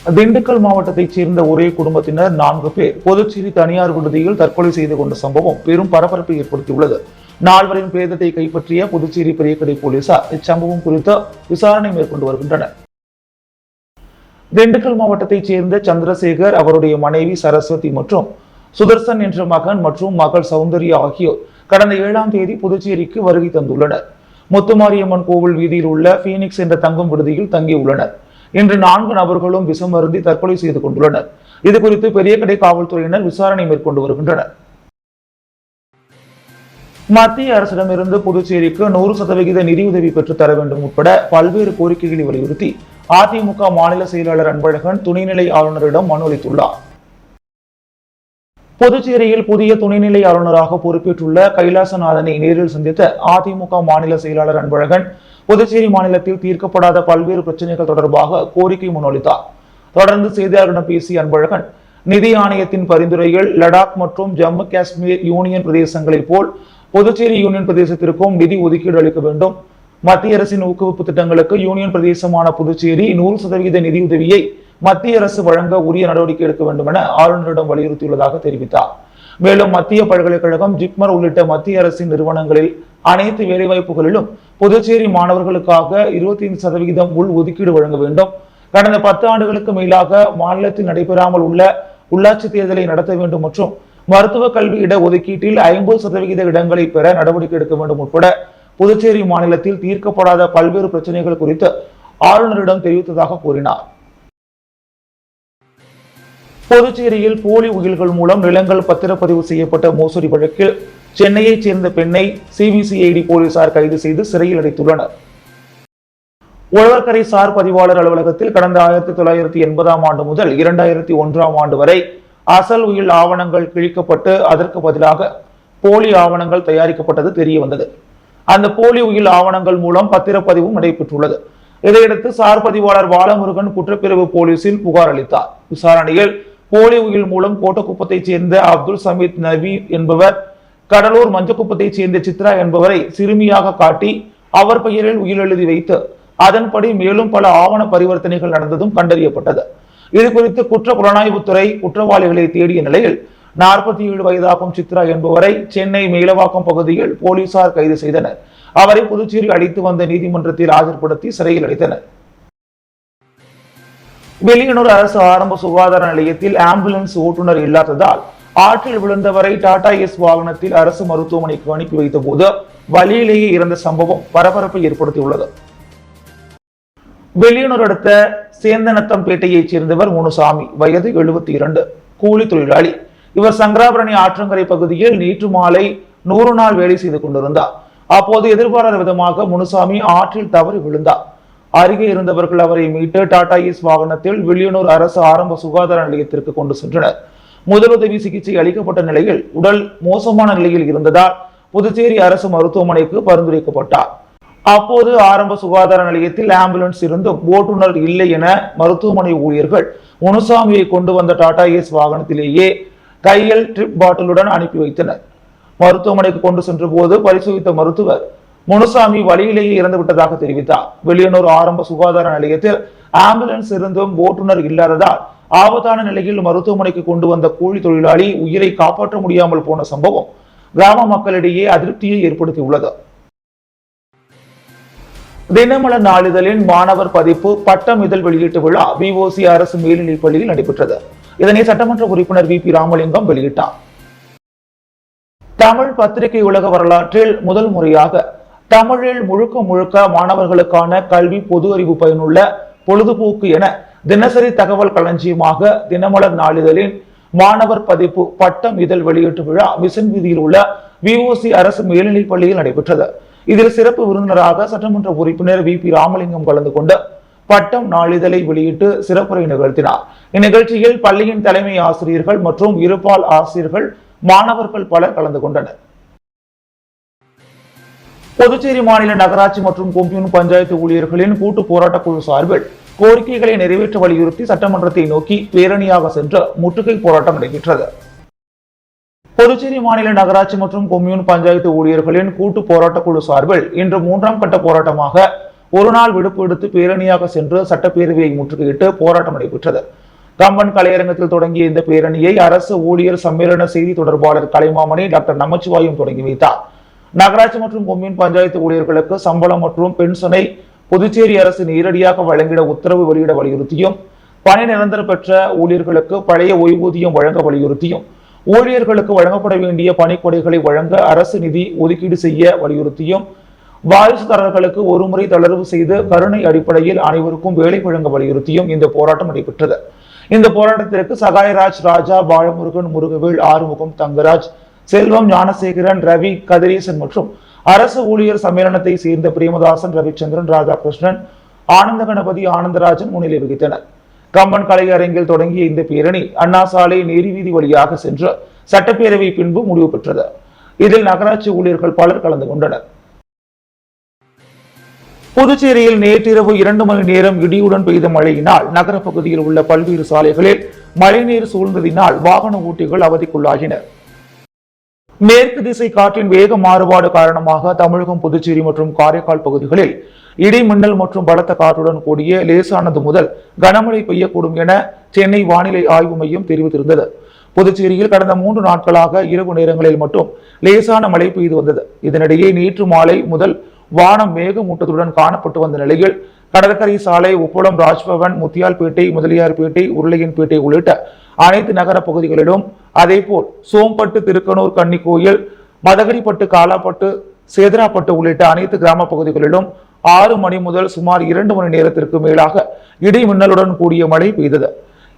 திண்டுக்கல் மாவட்டத்தைச் சேர்ந்த ஒரே குடும்பத்தினர் 4 பேர் புதுச்சேரி தனியார் விடுதியில் தற்கொலை செய்து கொண்ட சம்பவம் பெரும் பரபரப்பை ஏற்படுத்தியுள்ளது. 4 பேரின் பிரேதத்தை கைப்பற்றிய புதுச்சேரி பெரியகடை போலீசார் இச்சம்பவம் குறித்து விசாரணை மேற்கொண்டு வருகின்றனர். திண்டுக்கல் மாவட்டத்தைச் சேர்ந்த சந்திரசேகர், அவருடைய மனைவி சரஸ்வதி மற்றும் சுதர்சன் என்ற மகன் மற்றும் மகள் சௌந்தர்யா ஆகியோர் கடந்த 7ஆம் தேதி புதுச்சேரிக்கு வருகை தந்துள்ளனர். முத்துமாரியம்மன் கோவில் வீதியில் உள்ள பீனிக்ஸ் என்ற தங்கும் விடுதியில் தங்கியுள்ளனர். இன்று 4 நபர்களும் விஷம் அருந்தி தற்கொலை செய்து கொண்டுள்ளனர். இதுகுறித்து பெரியகடை காவல்துறையினர் விசாரணை மேற்கொண்டு வருகின்றனர். மத்திய அரசிடமிருந்து புதுச்சேரிக்கு 100% நிதியுதவி பெற்று தர வேண்டும் உட்பட பல்வேறு கோரிக்கைகளை வலியுறுத்தி அதிமுக மாநில செயலாளர் அன்பழகன் துணைநிலை ஆளுநரிடம் மனு அளித்துள்ளார். புதுச்சேரியில் புதிய துணைநிலை ஆளுநராக பொறுப்பேற்றுள்ள கைலாசநாதனை நேரில் சந்தித்த அதிமுக மாநில செயலாளர் அன்பழகன் புதுச்சேரி மாநிலத்தில் தீர்க்கப்படாத பல்வேறு பிரச்சனைகள் தொடர்பாக கோரிக்கை முன்வைத்தார். தொடர்ந்து செய்தியாளர்களிடம் பேசிய அன்பழகன், நிதி ஆணையத்தின் பரிந்துரைகள் லடாக் மற்றும் ஜம்மு காஷ்மீர் யூனியன் பிரதேசங்களைப் போல் புதுச்சேரி யூனியன் பிரதேசத்திற்கும் நிதி ஒதுக்கீடு அளிக்க வேண்டும். மத்திய அரசின் ஊக்குவிப்பு திட்டங்களுக்கு யூனியன் பிரதேசமான புதுச்சேரி 100% நிதியுதவியை மத்திய அரசு வழங்க உரிய நடவடிக்கை எடுக்க வேண்டும் என ஆளுநரிடம் வலியுறுத்தியுள்ளதாக தெரிவித்தார். மேலும் மத்திய பல்கலைக்கழகம், ஜிப்மர் உள்ளிட்ட மத்திய அரசின் நிறுவனங்களில் அனைத்து வேலைவாய்ப்புகளிலும் புதுச்சேரி மாணவர்களுக்காக 25% உள் ஒதுக்கீடு வழங்க வேண்டும். கடந்த 10 ஆண்டுகளுக்கு மேலாக மாநிலத்தில் நடைபெறாமல் உள்ள உள்ளாட்சி தேர்தலை நடத்த வேண்டும் மற்றும் மருத்துவ கல்வி இட ஒதுக்கீட்டில் 50% இடங்களை பெற நடவடிக்கை எடுக்க வேண்டும் உட்பட புதுச்சேரி மாநிலத்தில் தீர்க்கப்படாத பல்வேறு பிரச்சனைகள் குறித்து ஆளுநரிடம் தெரிவித்ததாக கூறினார். புதுச்சேரியில் போலி உயில்கள் மூலம் நிலங்கள் பத்திரப்பதிவு செய்யப்பட்ட மோசடி வழக்கில் சென்னையைச் சேர்ந்த பெண்ணை சிபிசிஐடி போலீசார் கைது செய்து சிறையில் அடைத்துள்ளனர். உழவர்கரை சார் பதிவாளர் அலுவலகத்தில் கடந்த 1980ஆம் ஆண்டு முதல் 2001ஆம் ஆண்டு வரை அசல் உயில் ஆவணங்கள் கிழிக்கப்பட்டு அதற்கு பதிலாக போலி ஆவணங்கள் தயாரிக்கப்பட்டது தெரிய வந்தது. அந்த போலி உயில் ஆவணங்கள் மூலம் பத்திரப்பதிவும் நடைபெற்றுள்ளது. இதையடுத்து சார் பதிவாளர் பாலமுருகன் குற்றப்பிரிவு போலீசில் புகார் அளித்தார். விசாரணையில் போலி உயில் மூலம் கோட்டக்குப்பத்தைச் சேர்ந்த அப்துல் சமீத் நபி என்பவர், கடலூர் மஞ்சக்குப்பத்தைச் சேர்ந்த சித்ரா என்பவரை சிறுமியாக காட்டி அவர் பெயரில் உயில் எழுதி வைத்து அதன்படி மேலும் பல ஆவண பரிவர்த்தனைகள் நடந்ததும் கண்டறியப்பட்டது. இது குறித்து குற்ற புலனாய்வுத்துறை குற்றவாளிகளை தேடிய நிலையில் 47 வயதாகும் சித்ரா என்பவரை சென்னை மேலவாக்கம் பகுதியில் போலீசார் கைது செய்தனர். அவரை புதுச்சேரி அழைத்து வந்த நீதிமன்றத்தில் ஆஜர்படுத்தி சிறையில் அடைத்தனர். வெளியனூர் அரசு ஆரம்ப சுகாதார நிலையத்தில் ஆம்புலன்ஸ் ஓட்டுநர் இல்லாததால் ஆற்றில் விழுந்தவரை டாடா எஸ் வாகனத்தில் அரசு மருத்துவமனைக்கு அனுப்பி வைத்த போது வழியிலேயே இறந்த சம்பவம் பரபரப்பை ஏற்படுத்தியுள்ளது. வெளியனூர் அடுத்த சேந்தனத்தம்பேட்டையைச் சேர்ந்தவர் முனுசாமி, வயது 72, கூலி தொழிலாளி. இவர் சங்கராபரணி ஆற்றங்கரை பகுதியில் நேற்று மாலை 100 நாள் வேலை செய்து கொண்டிருந்தார். அப்போது எதிர்பாராத விதமாக முனுசாமி ஆற்றில் தவறி விழுந்தார். அருகே இருந்தவர்கள் அவரை மீட்டு டாடா எஸ் வாகனத்தில் வெளியனூர் அரசு ஆரம்ப சுகாதார நிலையத்திற்கு கொண்டு சென்றனர். முதலுதவி சிகிச்சை அளிக்கப்பட்ட நிலையில் உடல் மோசமான நிலையில் இருந்ததால் புதுச்சேரி அரசு மருத்துவமனைக்கு பரிந்துரைக்கப்பட்டார். அப்போது ஆரம்ப சுகாதார நிலையத்தில் ஆம்புலன்ஸ் இருந்தும் ஓட்டுநர் இல்லை என மருத்துவமனை ஊழியர்கள் முனுசாமியை கொண்டு வந்த டாடா எஸ் வாகனத்திலேயே கையில் ட்ரிப் பாட்டிலுடன் அனுப்பி வைத்தனர். மருத்துவமனைக்கு கொண்டு சென்ற போது பரிசோதித்த மருத்துவர் முனுசாமி வழியிலேயே இறந்து விட்டதாக தெரிவித்தார். வெளியனூர் ஆரம்ப சுகாதார நிலையத்தில் ஆம்புலன்ஸ் இருந்தும் ஓட்டுநர் இல்லாததால் ஆபத்தான நிலையில் மருத்துவமனைக்கு கொண்டு வந்த கூலி தொழிலாளி உயிரை காப்பாற்ற முடியாமல் போன சம்பவம் கிராம மக்களிடையே அதிருப்தியை ஏற்படுத்தியுள்ளது. தினமலர் நாளிதழின் மாணவர் பதிப்பு பட்டம் இதழ் வெளியீட்டு விழா VOC அரசு மேல்நிலைப் பள்ளியில் நடைபெற்றது. இதனை சட்டமன்ற உறுப்பினர் VP ராமலிங்கம் வெளியிட்டார். தமிழ் பத்திரிகை உலக வரலாற்றில் முதல் முறையாக தமிழில் முழுக்க மாணவர்களுக்கான கல்வி, பொது அறிவு, பயனுள்ள பொழுதுபோக்கு என தினசரி தகவல் களஞ்சியமாக தினமலர் நாளிதழின் மாணவர் பதிப்பு பட்டம் இதழ் வெளியீட்டு விழா மிஷன் வீதியில் உள்ள VOC அரசு மேல்நிலைப் பள்ளியில் நடைபெற்றது. இதில் சிறப்பு விருந்தினராக சட்டமன்ற உறுப்பினர் VP ராமலிங்கம் கலந்து கொண்டு பட்டம் நாளிதழை வெளியிட்டு சிறப்புரை நிகழ்த்தினார். இந்நிகழ்ச்சியில் பள்ளியின் தலைமை ஆசிரியர்கள் மற்றும் இருபால் ஆசிரியர்கள், மாணவர்கள் பலர் கலந்து கொண்டனர். புதுச்சேரி மாநில நகராட்சி மற்றும் கொம்யூன் பஞ்சாயத்து ஊழியர்களின் கூட்டு போராட்ட குழு சார்பில் கோரிக்கைகளை நிறைவேற்ற வலியுறுத்தி சட்டமன்றத்தை நோக்கி பேரணியாக சென்று முற்றுகை போராட்டம் நடைபெற்றது. புதுச்சேரி மாநில நகராட்சி மற்றும் கொம்யூன் பஞ்சாயத்து ஊழியர்களின் கூட்டு போராட்ட குழு சார்பில் இன்று 3ஆம் கட்ட போராட்டமாக ஒருநாள் விடுப்பு எடுத்து பேரணியாக சென்று சட்டப்பேரவையை முற்றுகையிட்டு போராட்டம் நடைபெற்றது. கம்பன் கலையரங்கத்தில் தொடங்கிய இந்த பேரணியை அரசு ஊழியர் சம்மேளன செய்தி தொடர்பாளர் கலைமாமணி டாக்டர் நமச்சிவாயம் தொடங்கி வைத்தார். நகராட்சி மற்றும் கொம்யூன் பஞ்சாயத்து ஊழியர்களுக்கு சம்பளம் மற்றும் பென்ஷனை புதுச்சேரி அரசு நேரடியாக வழங்கிட உத்தரவு வெளியிட வலியுறுத்தியும், பணி நிரந்தரம் பெற்ற ஊழியர்களுக்கு பழைய ஓய்வூதியம் வழங்க வலியுறுத்தியும், ஊழியர்களுக்கு வழங்கப்பட வேண்டிய பணிக்கொடைகளை வழங்க அரசு நிதி ஒதுக்கீடு செய்ய வலியுறுத்தியும், வாரிசுதாரர்களுக்கு ஒருமுறை தளர்வு செய்து கருணை அடிப்படையில் அனைவருக்கும் வேலை வழங்க வலியுறுத்தியும் இந்த போராட்டம் நடைபெற்றது. இந்த போராட்டத்திற்கு சகாயராஜ், ராஜா, பாலமுருகன், முருகவேல், ஆறுமுகம், தங்கராஜ், செல்வம், ஞானசேகரன், ரவி, கதிரேசன் மற்றும் அரசு ஊழியர் சம்மேளனத்தை சேர்ந்த பிரேமதாசன், ரவிச்சந்திரன், ராதாகிருஷ்ணன், ஆனந்த கணபதி, ஆனந்தராஜன் முன்னிலை வகித்தனர். கம்பன் கலையரங்கில் தொடங்கிய இந்த பேரணி அண்ணா சாலை நேரிவீதி வழியாக சென்று சட்டப்பேரவை பின்பு முடிவு பெற்றது. இதில் நகராட்சி ஊழியர்கள் பலர் கலந்து கொண்டனர். புதுச்சேரியில் நேற்றிரவு 2 மணி நேரம் இடியுடன் பெய்த மழையினால் நகர பகுதியில் உள்ள பல்வேறு சாலைகளில் மழைநீர் சூழ்ந்ததினால் வாகன ஓட்டிகள் அவதிக்குள்ளாகினர். மேற்கு திசை காற்றின் வேக மாறுபாடு காரணமாக தமிழகம், புதுச்சேரி மற்றும் காரைக்கால் பகுதிகளில் இடி, மின்னல் மற்றும் பலத்த காற்றுடன் கூடிய லேசானது முதல் கனமழை பெய்யக்கூடும் என சென்னை வானிலை ஆய்வு மையம் தெரிவித்திருந்தது. புதுச்சேரியில் கடந்த 3 நாட்களாக இரவு நேரங்களில் மட்டும் லேசான மழை பெய்து வந்தது. இதனிடையே நேற்று மாலை முதல் வானம் மேகமூட்டத்துடன் காணப்பட்டு வந்த நிலையில் கடற்கரை சாலை, உப்பளம், ராஜ்பவன், முத்தியால்பேட்டை, முதலியார்பேட்டை, உருளையன்பேட்டை உள்ளிட்ட அனைத்து நகர பகுதிகளிலும், அதேபோல் சோம்பட்டு, திருக்கனூர், கன்னிக்கோயில், மதகடிப்பட்டு, காலாப்பட்டு, சேதராப்பட்டு உள்ளிட்ட அனைத்து கிராம பகுதிகளிலும் 6 மணி முதல் சுமார் 2 மணி நேரத்திற்கு மேலாக இடி மின்னலுடன் கூடிய மழை பெய்தது.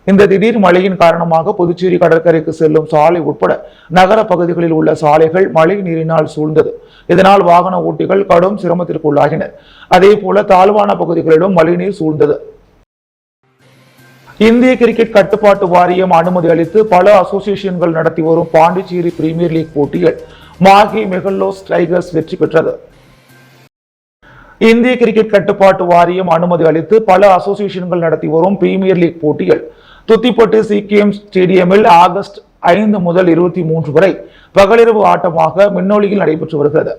இந்த திடீர் மழையின் காரணமாக புதுச்சேரி கடற்கரைக்கு செல்லும் சாலை உட்பட நகர பகுதிகளில் உள்ள சாலைகள் மழை நீரினால் சூழ்ந்தது. இதனால் வாகன ஓட்டிகள் கடும் சிரமத்திற்கு உள்ளாகினர். அதே போல தாழ்வான பகுதிகளிலும் மழைநீர் சூழ்ந்தது. இந்திய கிரிக்கெட் கட்டுப்பாட்டு வாரியம் அனுமதி அளித்து பல அசோசியேஷன்கள் நடத்தி வரும் பாண்டிச்சேரி பிரீமியர் லீக் போட்டியில் மாஹே மெகல்லோஸ் டைகர்ஸ் வெற்றி பெற்றது. இந்திய கிரிக்கெட் கட்டுப்பாட்டு வாரியம் அனுமதி அளித்து பல அசோசியேஷன்கள் நடத்தி வரும் பிரீமியர் லீக் போட்டியில் துத்திப்பட்டு சிகேஎம் ஸ்டேடியமில் ஆகஸ்ட் 5 முதல் 23 வரை பகலிரவு ஆட்டமாக மின்னொலியில் நடைபெற்று வருகிறது.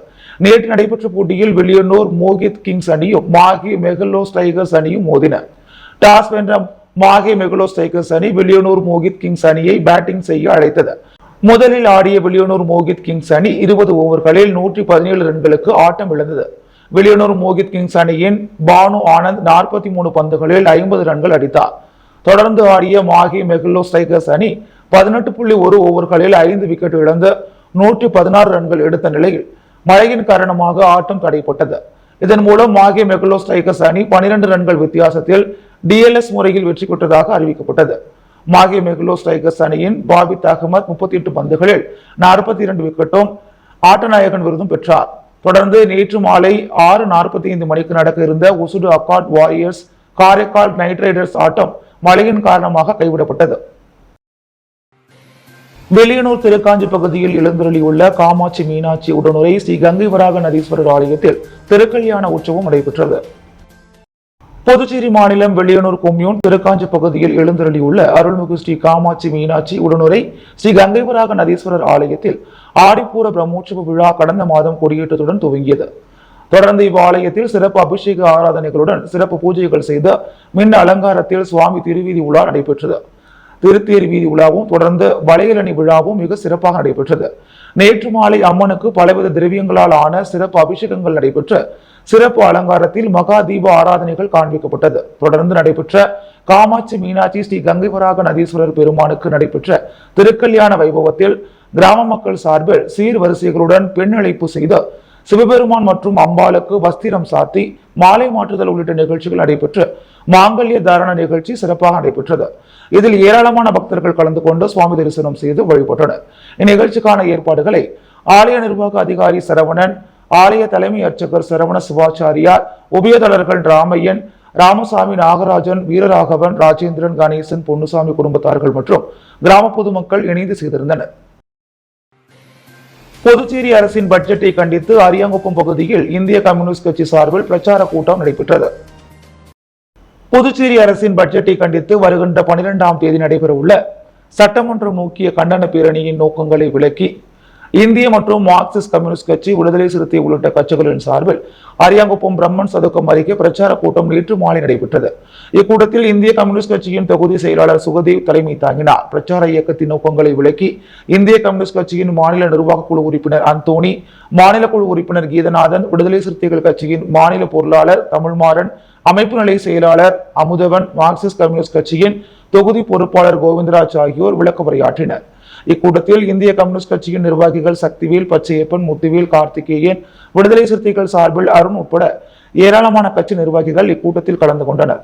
நேற்று நடைபெற்ற போட்டியில் வில்லியனூர் மோகித் கிங்ஸ் அணியும் மாஹே மெகல்லோஸ் டைகர்ஸ் அணியும் மோதின. டாஸ் வென்ற மாஹே மெகல்லோஸ் டைகர்ஸ் அணி வில்லியனூர் மோகித் கிங்ஸ் அணியை பேட்டிங் செய்ய அழைத்தது. முதலில் ஆடிய வில்லியனூர் மோகித் கிங்ஸ் அணி 20 ஓவர்களில் 117 ரன்களுக்கு ஆட்டம் இழந்தது. வில்லியனூர் மோகித் கிங்ஸ் அணியின் பானு ஆனந்த் 43 பந்துகளில் 50 ரன்கள் அடித்தார். தொடர்ந்து ஆடிய மாஹே மெகல்லோஸ் டைகர்ஸ் அணி 18.1 ஓவர்களில் 5 விக்கெட் இழந்து 116 ரன்கள் எடுத்த நிலையில் மழையின் காரணமாக ஆட்டம் தடைப்பட்டது. இதன் மூலம் மாஹே மெகல்லோஸ் டைகர்ஸ் அணி 12 ரன்கள் வித்தியாசத்தில் டிஎல்எஸ் முறையில் வெற்றி பெற்றதாக அறிவிக்கப்பட்டது. மாஹே மெகல்லோஸ் டைகர்ஸ் அணியின் பாபித் அகமது 38 பந்துகளில் 42 விக்கெட்டும் ஆட்டநாயகன் விருதும் பெற்றார். தொடர்ந்து நேற்று மாலை 6:45 மணிக்கு நடக்க இருந்த Usudu accord warriors Karaikal knight riders ஆட்டம் மழையின் காரணமாக கைவிடப்பட்டது. வெளியனூர் திருக்காஞ்சி பகுதியில் எழுந்தருளியுள்ள காமாட்சி மீனாட்சி உடனுரை ஸ்ரீ கங்கை வராக நதீஸ்வரர் ஆலயத்தில் திருக்கல்யாண உற்சவம் நடைபெற்றது. புதுச்சேரி மாநிலம் வெளியனூர் கொம்யூன் திருக்காஞ்சி பகுதியில் எழுந்தருளியுள்ள அருள்மிகு ஸ்ரீ காமாட்சி மீனாட்சி உடனுரை ஸ்ரீ கங்கை வராக நதீஸ்வரர் ஆலயத்தில் ஆடிப்பூர பிரம்மோற்சவ விழா கடந்த மாதம் கொடியேற்றத்துடன் துவங்கியது. தொடர்ந்து இவ்வாலயத்தில் சிறப்பு அபிஷேக ஆராதனைகளுடன் சிறப்பு பூஜைகள் செய்து மின் அலங்காரத்தில் சுவாமி திருவீதி உலா நடைபெற்றது. திருத்தேர் வீதி உலாவும் தொடர்ந்து வளையலணி விழாவும் மிக சிறப்பாக நடைபெற்றது. நேற்று மாலை அம்மனுக்கு பலவித திரவியங்களால் ஆன சிறப்பு அபிஷேகங்கள் நடைபெற்று சிறப்பு அலங்காரத்தில் மகா தீப ஆராதனைகள் காண்பிக்கப்பட்டது. தொடர்ந்து நடைபெற்ற காமாட்சி மீனாட்சி ஸ்ரீ கங்கை வராக நதீஸ்வரர் பெருமானுக்கு நடைபெற்ற திருக்கல்யாண வைபவத்தில் கிராம மக்கள் சார்பில் சீர்வரிசைகளுடன் பெண் அழைப்பு செய்து சிவபெருமான் மற்றும் அம்பாளுக்கு வஸ்திரம் சாத்தி மாலை மாற்றுதல் உள்ளிட்ட நிகழ்ச்சிகள் நடைபெற்று மாங்கல்ய தாரண நிகழ்ச்சி சிறப்பாக நடைபெற்றது. இதில் ஏராளமான பக்தர்கள் கலந்து கொண்டு சுவாமி தரிசனம் செய்து வழிபட்டனர். இந்நிகழ்ச்சிக்கான ஏற்பாடுகளை ஆலய நிர்வாக அதிகாரி சரவணன், ஆலய தலைமை அர்ச்சகர் சரவண சிவாச்சாரியார், உபயதளர்கள் ராமையன், ராமசாமி, நாகராஜன், வீரராகவன், ராஜேந்திரன், கணேசன், பொன்னுசாமி குடும்பத்தார்கள் மற்றும் கிராம பொதுமக்கள் இணைந்து செய்திருந்தனர். புதுச்சேரி அரசின் பட்ஜெட்டை கண்டித்து அரியாங்குப்பம் பகுதியில் இந்திய கம்யூனிஸ்ட் கட்சி சார்பில் பிரச்சார கூட்டம் நடைபெற்றது. புதுச்சேரி அரசின் பட்ஜெட்டை கண்டித்து வருகின்ற 12ஆம் தேதி நடைபெறவுள்ள சட்டமன்றம் நோக்கிய கண்டன பேரணியின் நோக்கங்களை விளக்கி இந்திய மற்றும் மார்க்சிஸ்ட் கம்யூனிஸ்ட் கட்சி, விடுதலை சிறுத்தை உள்ளிட்ட கட்சிகளின் சார்பில் அரியாங்குப்பம் பிரம்மன் சதுக்கம் அருகே பிரச்சார கூட்டம் நேற்று மாலை நடைபெற்றது. இக்கூட்டத்தில் இந்திய கம்யூனிஸ்ட் கட்சியின் தொகுதி செயலாளர் சுகதேவ் தலைமை தாங்கினார். பிரச்சார இயக்கத்தின் நோக்கங்களை விளக்கி இந்திய கம்யூனிஸ்ட் கட்சியின் மாநில நிர்வாக குழு உறுப்பினர் அந்தோணி, மாநில குழு உறுப்பினர் கீதநாதன், விடுதலை சிறுத்தைகள் கட்சியின் மாநில பொருளாளர் தமிழ்மாறன், அமைப்பு நிலை செயலாளர் அமுதவன், மார்க்சிஸ்ட் கம்யூனிஸ்ட் கட்சியின் தொகுதி பொறுப்பாளர் கோவிந்தராஜ் ஆகியோர் விளக்கவுரையாற்றினர். இக்கூட்டத்தில் இந்திய கம்யூனிஸ்ட் கட்சியின் நிர்வாகிகள் சக்திவேல், பச்சையப்பன், முத்துவேல், கார்த்திகேயன், விடுதலை சிறுத்தைகள் சார்பில் அருண் உட்பட ஏராளமான கட்சி நிர்வாகிகள் இக்கூட்டத்தில் கலந்து கொண்டனர்.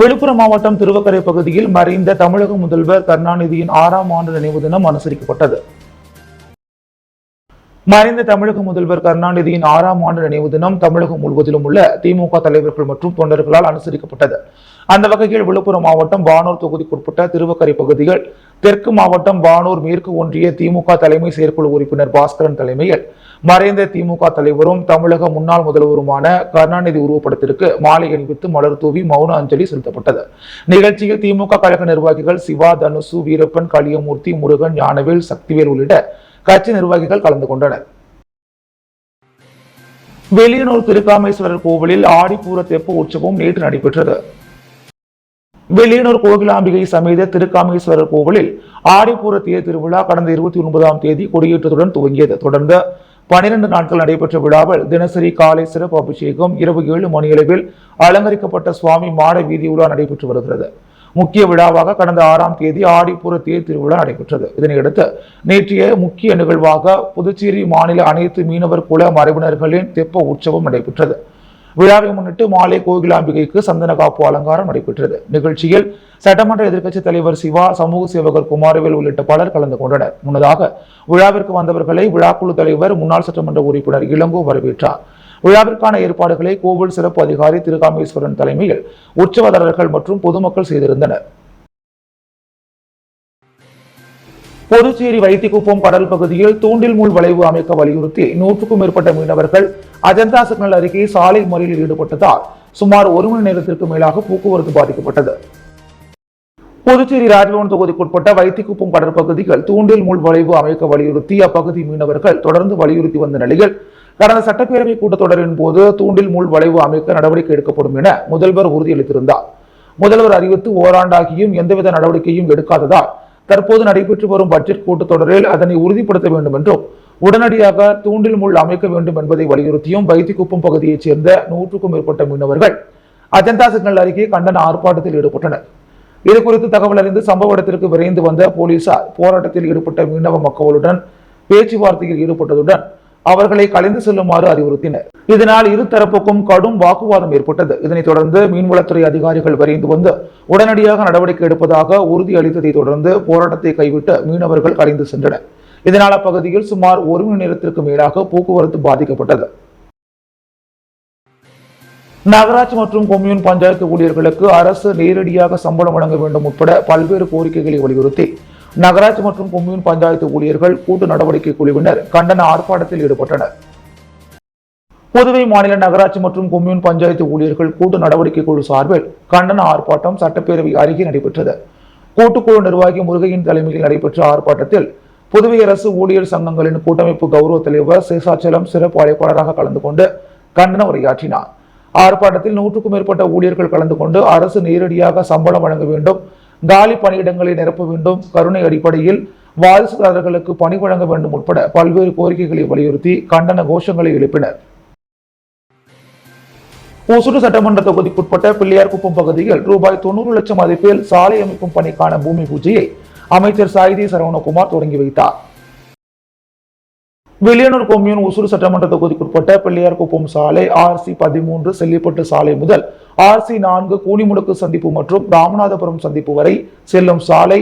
விழுப்புரம் மாவட்டம் திருவக்கரை பகுதியில் மறைந்த தமிழக முதல்வர் கருணாநிதியின் 6ஆம் ஆண்டு நினைவு தினம் அனுசரிக்கப்பட்டது. மறைந்த தமிழக முதல்வர் கருணாநிதியின் 6ஆம் ஆண்டு நினைவு தினம் தமிழகம் முழுவதிலும் உள்ள திமுக தலைவர்கள் மற்றும் தொண்டர்களால் அனுசரிக்கப்பட்டது. அந்த வகையில் விழுப்புரம் மாவட்டம் வானூர் தொகுதிக்குட்பட்ட திருவக்கரை பகுதியில் தெற்கு மாவட்டம் வானூர் மேற்கு ஒன்றிய திமுக தலைமை செயற்குழு உறுப்பினர் பாஸ்கரன் தலைமையில் மறைந்த திமுக தலைவரும் தமிழக முன்னாள் முதல்வருமான கருணாநிதி உருவப்படத்திற்கு மாலை அணிவித்து மலர் தூவி மௌன அஞ்சலி செலுத்தப்பட்டது. நிகழ்ச்சியில் திமுக கழக நிர்வாகிகள் சிவா, தனுசு, வீரப்பன், களியமூர்த்தி, முருகன், ஞானவேல், சக்திவேல் உள்ளிட்ட கட்சி நிர்வாகிகள் கலந்து கொண்டனர். வெளியனூர் திருக்காமேஸ்வரர் கோவிலில் ஆடிப்பூர தெப்ப உற்சவம் நேற்று நடைபெற்றது. வெளியனூர் கோகிலாம்பிகை சமேத திருக்காமேஸ்வரர் கோவிலில் ஆடிப்பூர தேர் திருவிழா கடந்த 29ஆம் தேதி கொடியேற்றத்துடன் துவங்கியது. தொடர்ந்து 12 நாட்கள் நடைபெற்ற விழாவில் தினசரி காலை சிறப்பு அபிஷேகம், இரவு 7 மணியளவில் அலங்கரிக்கப்பட்ட சுவாமி மாட வீதி உலா நடைபெற்று வருகிறது. முக்கிய விழாவாக கடந்த 6ஆம் தேதி ஆடிப்பூர தேர் திருவிழா நடைபெற்றது. இதனையடுத்து நேற்றைய முக்கிய நிகழ்வாக புதுச்சேரி மாநில அனைத்து மீனவர் குல மரபினர்களின் தெப்ப உற்சவம் நடைபெற்றது. விழாவை முன்னிட்டு மாலை கோகிலாம்பிகைக்கு சந்தன காப்பு அலங்காரம் நடைபெற்றது. நிகழ்ச்சியில் சட்டமன்ற எதிர்க்கட்சித் தலைவர் சிவா, சமூக சேவகர் குமாரவேல் உள்ளிட்ட பலர் கலந்து கொண்டனர். முன்னதாக விழாவிற்கு வந்தவர்களை விழாக்குழு தலைவர், முன்னாள் சட்டமன்ற உறுப்பினர் இளங்கோ வரவேற்றார். விழாவிற்கான ஏற்பாடுகளை கோவில் சிறப்பு அதிகாரி திருக்காமேஸ்வரன் தலைமையில் உற்சவதாரர்கள் மற்றும் பொதுமக்கள் செய்திருந்தனர். புதுச்சேரி வைத்திக்குப்பம் கடல் பகுதியில் தூண்டில் முள் வளைவு அமைக்க வலியுறுத்தி 100க்கும் மேற்பட்ட மீனவர்கள் அஜந்தா சிக்னல் அருகே சாலை மறியலில் ஈடுபட்டதால் சுமார் 1 மணி நேரத்திற்கு மேலாக போக்குவரத்து பாதிக்கப்பட்டது. புதுச்சேரி ராஜ்பவன் தொகுதிக்குட்பட்ட வைத்திக்குப்பம் கடற்பகுதியில் தூண்டில் முள் வளைவு அமைக்க வலியுறுத்தி அப்பகுதி மீனவர்கள் தொடர்ந்து வலியுறுத்தி வந்த நிலையில் கடந்த சட்டப்பேரவை கூட்டத்தொடரின் போது தூண்டில் முள் வளைவு அமைக்க நடவடிக்கை எடுக்கப்படும் என முதல்வர் உறுதியளித்திருந்தார். முதல்வர் அறிவித்து ஓராண்டாகியும் எந்தவித நடவடிக்கையும் எடுக்காததால் தற்போது நடைபெற்று வரும் பட்ஜெட் கூட்டத்தொடரில் அதனை உறுதிப்படுத்த வேண்டும் என்றும் உடனடியாக தூண்டில் முள் அமைக்க வேண்டும் என்பதை வலியுறுத்தியும் வைத்திக்குப்பம் பகுதியைச் சேர்ந்த 100க்கும் மேற்பட்ட மீனவர்கள் அஜந்தா சிக்னல் அருகே கண்டன ஆர்ப்பாட்டத்தில் ஈடுபட்டனர். இதுகுறித்து தகவல் அறிந்து சம்பவ இடத்திற்கு விரைந்து வந்த போலீசார் போராட்டத்தில் ஈடுபட்ட மீனவ மக்களுடன் பேச்சுவார்த்தையில் ஈடுபட்டதுடன் அவர்களை கலைந்து செல்லுமாறு அறிவுறுத்தினர். இதனால் இருதரப்புக்கும் கடும் வாக்குவாதம் ஏற்பட்டது. இதனைத் தொடர்ந்து மீன்வளத்துறை அதிகாரிகள் விரைந்து வந்து உடனடியாக நடவடிக்கை எடுப்பதாக உறுதி அளித்ததை தொடர்ந்து போராட்டத்தை கைவிட்டு மீனவர்கள் கலைந்து சென்றனர். இதனால் அப்பகுதியில் சுமார் 1 மணி நேரத்திற்கு மேலாக போக்குவரத்து பாதிக்கப்பட்டது. நகராட்சி மற்றும் கொம்யூன் பஞ்சாயத்து ஊழியர்களுக்கு அரசு நேரடியாக சம்பளம் வழங்க வேண்டும் உட்பட பல்வேறு கோரிக்கைகளை வலியுறுத்தி நகராட்சி மற்றும் கொம்யூன் பஞ்சாயத்து ஊழியர்கள் கூட்டு நடவடிக்கை குழுவினர் கண்டன ஆர்ப்பாட்டத்தில் ஈடுபட்டனர். புதுவை மாநில நகராட்சி மற்றும் கொம்யூன் பஞ்சாயத்து ஊழியர்கள் கூட்டு நடவடிக்கை குழு சார்பில் கண்டன ஆர்ப்பாட்டம் சட்டப்பேரவை அருகே நடைபெற்றது. கூட்டுக்குழு நிர்வாகி முருகையின் தலைமையில் நடைபெற்ற ஆர்ப்பாட்டத்தில் புதுவை அரசு ஊழியர் சங்கங்களின் கூட்டமைப்பு கௌரவ தலைவர் சேஷாச்சலம் சிறப்பு அழைப்பாளராக கலந்து கொண்டு கண்டன உரையாற்றினார். ஆர்ப்பாட்டத்தில் 100க்கும் மேற்பட்ட ஊழியர்கள் கலந்து கொண்டு அரசு நேரடியாக சம்பளம் வழங்க வேண்டும், காலி பணியிடங்களை நிரப்ப வேண்டும், கருணை அடிப்படையில் வாரிசுதாரர்களுக்கு பணி வழங்க வேண்டும் உட்பட பல்வேறு கோரிக்கைகளை வலியுறுத்தி கண்டன கோஷங்களை எழுப்பினர். ஒசூர் சட்டமன்ற தொகுதிக்குட்பட்ட பிள்ளையார்குப்பம் பகுதியில் ரூபாய் 90 லட்சம் மதிப்பில் சாலை அமைக்கும் பணிக்கான பூமி பூஜையை அமைச்சர் சாய்தி சரவணகுமார் தொடங்கி வைத்தார். வெளியனூர் கொம்யூன் ஒசூர் சட்டமன்ற தொகுதிக்குட்பட்ட பிள்ளையார்குப்பம் சாலை RC13 செல்லிப்பட்டு சாலை முதல் RC4 கூனிமுடுக்கு சந்திப்பு மற்றும் ராமநாதபுரம் சந்திப்பு வரை செல்லும் சாலை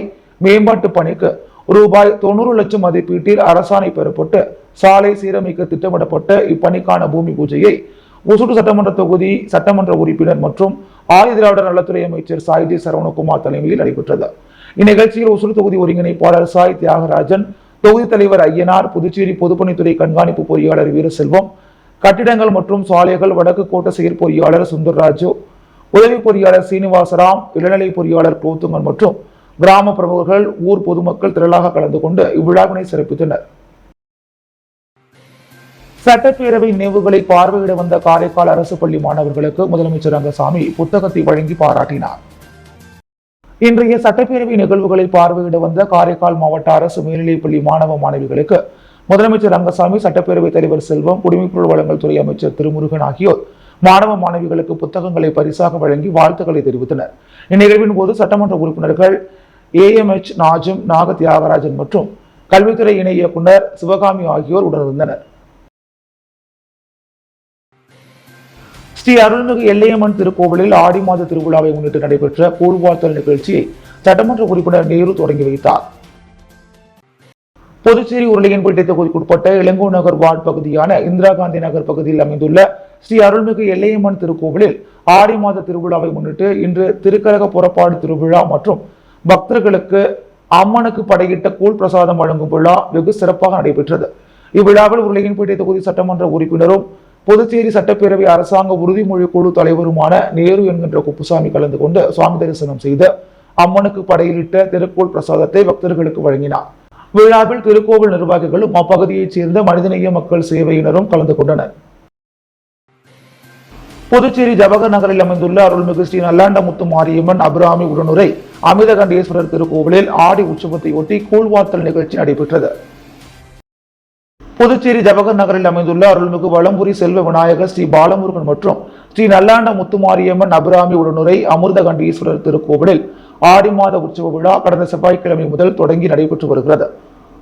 மேம்பாட்டு பணிக்கு ரூபாய் 90 லட்சம் மதிப்பீட்டில் அரசாணை பெறப்பட்டு சாலை சீரமைக்க திட்டமிடப்பட்ட இப்பணிக்கான பூமி பூஜையை ஒசூர் சட்டமன்ற தொகுதி சட்டமன்ற உறுப்பினர் மற்றும் ஆதிதிராவிடர் நலத்துறை அமைச்சர் சாய்தி சரவணகுமார் தலைமையில் நடைபெற்றது. இந்நிகழ்ச்சியில் ஒசூர் தொகுதி ஒருங்கிணைப்பாளர் சாய் தியாகராஜன், தொகுதி தலைவர் ஐயனார், புதுச்சேரி பொதுப்பணித்துறை கண்காணிப்பு பொறியாளர் வீரசெல்வம், கட்டிடங்கள் மற்றும் சாலைகள் வடக்கு கோட்ட செயற்பொறியாளர் சுந்தர்ராஜு, உதவி பொறியாளர் சீனிவாசராம், இளநிலை பொறியாளர் குலோத்துங்கன் மற்றும் கிராம பிரமுகர்கள், ஊர் பொதுமக்கள் திரளாக கலந்து கொண்டு இவ்விழாவினை சிறப்பித்தனர். சட்டப்பேரவை நினைவுகளை பார்வையிட வந்த காரைக்கால் அரசு பள்ளி மாணவர்களுக்கு முதலமைச்சர் ரங்கசாமி புத்தகத்தை வழங்கி பாராட்டினார். இன்றைய சட்டப்பேரவை நிகழ்வுகளை பார்வையிட வந்த காரைக்கால் மாவட்ட அரசு மேல்நிலைப்பள்ளி மாணவ மாணவிகளுக்கு முதலமைச்சர் ரங்கசாமி, சட்டப்பேரவைத் தலைவர் செல்வம், குடிமைப்பொருள் வழங்கல் துறை அமைச்சர் திருமுருகன் ஆகியோர் மாணவ மாணவிகளுக்கு புத்தகங்களை பரிசாக வழங்கி வாழ்த்துக்களை தெரிவித்தனர். இந்நிகழ்வின் போது சட்டமன்ற உறுப்பினர்கள் AMH நாஜம், நாக தியாகராஜன் மற்றும் கல்வித்துறை இணை இயக்குனர் சிவகாமி ஆகியோர் உடனிருந்தனர். ஸ்ரீ அருள்மிகு எல்லையம்மன் திருக்கோவிலில் ஆடி மாத திருவிழாவை முன்னிட்டு நடைபெற்ற கூழ்வாழ்த்தல் நிகழ்ச்சியை சட்டமன்ற உறுப்பினர் நேரு தொடங்கி வைத்தார். புதுச்சேரி உருளையன்பேட்டை தொகுதிக்குட்பட்ட இளங்கோ நகர் வார்டு பகுதியான இந்திரா காந்தி நகர் பகுதியில் அமைந்துள்ள ஸ்ரீ அருள்மிகு எல்லையம்மன் திருக்கோவிலில் ஆடி மாத திருவிழாவை முன்னிட்டு இன்று திருக்கரக புறப்பாடு திருவிழா மற்றும் பக்தர்களுக்கு அம்மனுக்கு படையிட்ட கூழ் பிரசாதம் வழங்கும் விழா வெகு சிறப்பாக நடைபெற்றது. இவ்விழாவில் உருளையன்பேட்டை தொகுதி சட்டமன்ற உறுப்பினரும் புதுச்சேரி சட்டப்பேரவை அரசாங்க உறுதிமொழி குழு தலைவருமான நேரு என்கின்ற குப்புசாமி கலந்து கொண்டு சுவாமி தரிசனம் செய்து அம்மனுக்கு படையிலிட்ட திருக்கூழ் பிரசாதத்தை பக்தர்களுக்கு வழங்கினார். விழாவில் திருக்கோவில் நிர்வாகிகளும் அப்பகுதியைச் சேர்ந்த மனிதநேய மக்கள் சேவையினரும் கலந்து கொண்டனர். புதுச்சேரி ஜவஹர் நகரில் அமைந்துள்ள அருள்மிகு ஸ்ரீ நல்லாண்டமுத்து மாரியம்மன் அபிராமி உடனுரை அமிர்தகண்டேஸ்வரர் திருக்கோவிலில் ஆடி உற்சவத்தையொட்டி கூழ்வார்த்தல் நிகழ்ச்சி நடைபெற்றது. புதுச்சேரி ஜவஹர் நகரில் அமைந்துள்ள அருள்மிகு வளம்புரி செல்வ விநாயகர் ஸ்ரீ பாலமுருகன் மற்றும் ஸ்ரீ நல்லாண்ட முத்துமாரியம்மன் அபிராமி உடனுரை அமிர்தகண்டீஸ்வரர் திருக்கோவிலில் ஆடி மாத உற்சவ விழா கடந்த செவ்வாய்க்கிழமை முதல் தொடங்கி நடைபெற்று வருகிறது.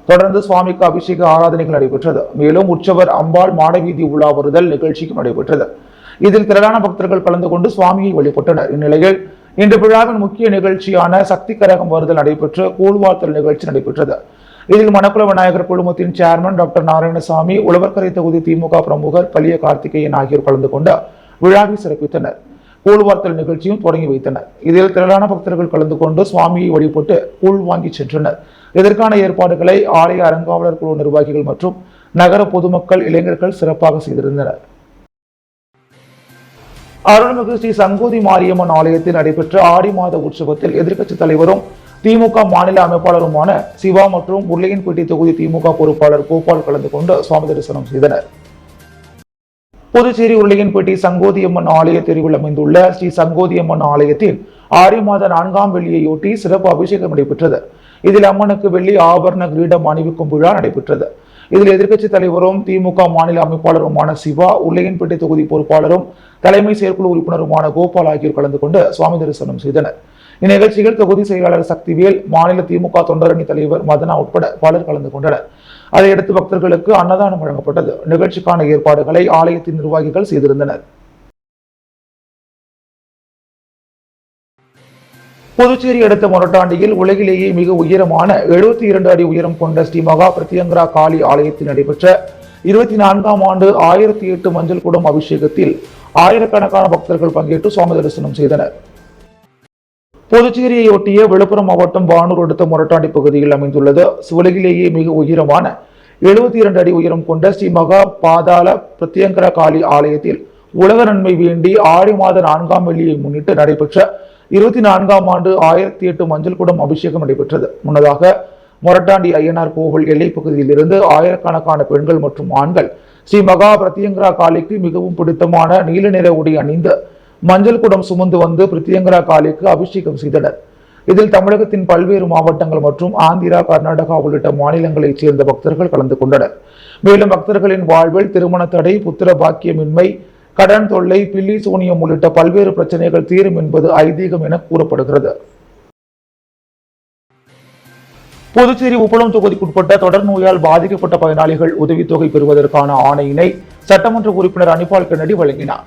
தொடர்ந்து சுவாமிக்கு அபிஷேக ஆராதனைகள் நடைபெற்றது. மேலும் உற்சவர் அம்பாள் மாடவீதி உலா வருதல் நிகழ்ச்சிக்கும் நடைபெற்றது. இதில் திரளான பக்தர்கள் கலந்து கொண்டு சுவாமியை வழிபட்டனர். இந்நிலையில் இன்று விழாவின் முக்கிய நிகழ்ச்சியான சக்தி கரகம் வருதல் நடைபெற்று கூழ்வார்த்தல் நிகழ்ச்சி நடைபெற்றது. இதில் மணக்குள விநாயகர் குழுமத்தின் சேர்மன் டாக்டர் நாராயணசாமி, உழவர்கரை தொகுதி திமுக பிரமுகர் பலிய கார்த்திகேயன் ஆகியோர் கலந்து கொண்டு விழாவை சிறப்பித்தனர். கூழ்வார்த்தல் நிகழ்ச்சியும் தொடங்கி வைத்தனர். இதில் திரளான பக்தர்கள் கலந்து கொண்டு சுவாமியை வழிபட்டு கூழ் வாங்கி சென்றனர். இதற்கான ஏற்பாடுகளை ஆலய அறங்காவலர் குழு நிர்வாகிகள் மற்றும் நகர பொதுமக்கள், இளைஞர்கள் சிறப்பாக செய்திருந்தனர். அருள்மிகு ஸ்ரீ சங்கோதி மாரியம்மன் ஆலயத்தில் நடைபெற்ற ஆடி மாத உற்சவத்தில் எதிர்க்கட்சித் தலைவரும் திமுக மாநில அமைப்பாளருமான சிவா மற்றும் உருளையன்பேட்டை தொகுதி திமுக பொறுப்பாளர் கோபால் கலந்து கொண்டு சுவாமி தரிசனம் செய்தனர். புதுச்சேரி உருளையன்பேட்டை சங்கோதியம்மன் ஆலய தெருவில் அமைந்துள்ள ஸ்ரீ சங்கோதியம்மன் ஆலயத்தில் ஆடி மாத 4ஆம் வெள்ளியையொட்டி சிறப்பு அபிஷேகம் நடைபெற்றது. இதில் அம்மனுக்கு வெள்ளி ஆபரண கிரீடம் அணிவிக்கும் விழா நடைபெற்றது. இதில் எதிர்க்கட்சித் தலைவரும் திமுக மாநில அமைப்பாளருமான சிவா, உருளையன்பேட்டை தொகுதி பொறுப்பாளரும் தலைமை செயற்குழு உறுப்பினருமான கோபால் ஆகியோர் கலந்து கொண்டு சுவாமி தரிசனம் செய்தனர். இந்நிகழ்ச்சியில் தொகுதி செயலாளர் சக்திவேல், மாநில திமுக தொண்டரணி தலைவர் மதனா உட்பட பலர் கலந்து கொண்டனர். அதையடுத்து பக்தர்களுக்கு அன்னதானம் வழங்கப்பட்டது. நிகழ்ச்சிக்கான ஏற்பாடுகளை ஆலயத்தின் நிர்வாகிகள் செய்திருந்தனர். புதுச்சேரி அடுத்த மொரட்டாண்டியில் உலகிலேயே மிக உயரமான 72 அடி உயரம் கொண்ட ஸ்ரீ மகா பிரத்யங்கரா காளி ஆலயத்தில் நடைபெற்ற 24ஆம் ஆண்டு 1008 மஞ்சள் குடம் அபிஷேகத்தில் ஆயிரக்கணக்கான பக்தர்கள் பங்கேற்று சுவாமி தரிசனம் செய்தனர். புதுச்சேரியை ஒட்டிய விழுப்புரம் மாவட்டம் வானூர் அடுத்த மொரட்டாண்டி பகுதியில் அமைந்துள்ளது உலகிலேயே மிக உயரமான 72 அடி உயரம் கொண்ட ஸ்ரீ மகா பாதாள பிரத்யங்கரா காளி ஆலயத்தில் உலக நன்மை வேண்டி ஆடி மாத 4ஆம் வெள்ளியை முன்னிட்டு நடைபெற்ற 24ஆம் ஆண்டு 1008 மஞ்சள் குடம் அபிஷேகம் நடைபெற்றது. முன்னதாக மொரட்டாண்டி ஐயனார் கோவில் எல்லை பகுதியில் இருந்து ஆயிரக்கணக்கான பெண்கள் மற்றும் ஆண்கள் ஸ்ரீ மகா பிரத்யங்கரா காளிக்கு மிகவும் பிடித்தமான நீல நிற உடை அணிந்து மஞ்சள் குடம் சுமந்து வந்து பிரத்யங்கரா காளிக்கு அபிஷேகம் செய்தனர். இதில் தமிழகத்தின் பல்வேறு மாவட்டங்கள் மற்றும் ஆந்திரா, கர்நாடகா உள்ளிட்ட மாநிலங்களைச் சேர்ந்த பக்தர்கள் கலந்து கொண்டனர். மேலும் பக்தர்களின் வாழ்வில் திருமண தடை, புத்திர பாக்கியமின்மை, கடன் தொல்லை, பில்லி சூனியம் உள்ளிட்ட பல்வேறு பிரச்சனைகள் தீரும் என்பது ஐதீகம் என கூறப்படுகிறது. புதுச்சேரி உப்பளம் தொகுதிக்குட்பட்ட தொடர் நோயால் பாதிக்கப்பட்ட பயனாளிகள் உதவித்தொகை பெறுவதற்கான ஆணையினை சட்டமன்ற உறுப்பினர் அனிபால் கென்னடி வழங்கினார்.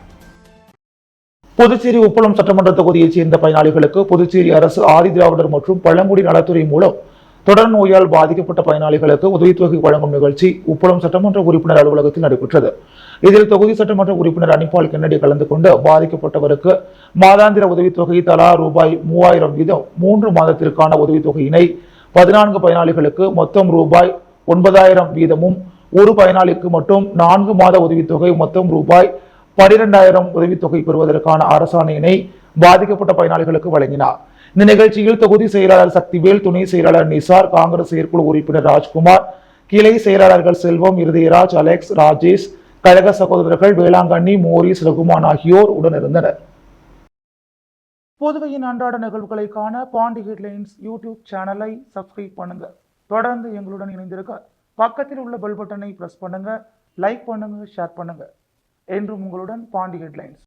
புதுச்சேரி உப்பளம் சட்டமன்ற தொகுதியைச் சேர்ந்த பயனாளிகளுக்கு புதுச்சேரி அரசு ஆதி திராவிடர் மற்றும் பழங்குடி நலத்துறை மூலம் தொடர் நோயால் பாதிக்கப்பட்ட பயனாளிகளுக்கு உதவித்தொகை வழங்கும் நிகழ்ச்சி உப்பளம் சட்டமன்ற உறுப்பினர் அலுவலகத்தில் நடைபெற்றது. இதில் தொகுதி சட்டமன்ற உறுப்பினர் அனிபால் கென்னடி கலந்து கொண்டு பாதிக்கப்பட்டவருக்கு மாதாந்திர உதவித்தொகை தலா ரூபாய் 3000 வீதம் 3 மாதத்திற்கான உதவித்தொகையினை 14 பயனாளிகளுக்கு மொத்தம் ரூபாய் 9000 வீதமும், ஒரு பயனாளிக்கு மட்டும் 4 மாத உதவித்தொகை மொத்தம் ரூபாய் 12000 உதவித்தொகை பெறுவதற்கான அரசாணையினை பாதிக்கப்பட்ட பயனாளிகளுக்கு வழங்கினார். இந்த நிகழ்ச்சியில் தொகுதி செயலாளர் சக்திவேல், துணை செயலாளர் நிசார், காங்கிரஸ் செயற்குழு உறுப்பினர் ராஜ்குமார், கிளை செயலாளர்கள் செல்வம், இருதயராஜ், அலெக்ஸ், ராஜேஷ், கழக சகோதரர்கள் வேளாங்கண்ணி, மோரிஸ், ரகுமான் ஆகியோர் உடனிருந்தனர். புதுவையின் அன்றாட நிகழ்வுகளை காண பாண்டி ஹெட்லைன்ஸ் யூடியூப் சேனலை சப்ஸ்கிரைப் பண்ணுங்க. தொடர்ந்து எங்களுடன் இணைந்திருக்க பக்கத்தில் உள்ள பெல் பட்டனை பிரஸ் பண்ணுங்க, லைக் பண்ணுங்க, ஷேர் பண்ணுங்க. என்றும் உங்களுடன் பாண்டி ஹெட்லைன்ஸ்.